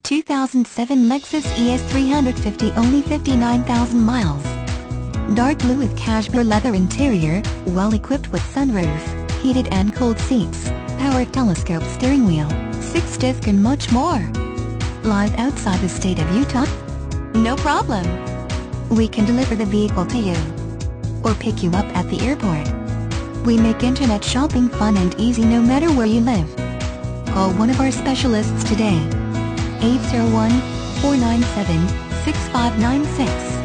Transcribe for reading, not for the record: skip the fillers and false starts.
2007 Lexus ES 350, only 59,000 miles. Dark blue with cashmere leather interior, well equipped with sunroof, heated and cooled seats, power telescope steering wheel, 6-disc and much more. Live outside the state of Utah? No problem. We can deliver the vehicle to you or pick you up at the airport. We make internet shopping fun and easy no matter where you live. Call one of our specialists today. 801-497-6596.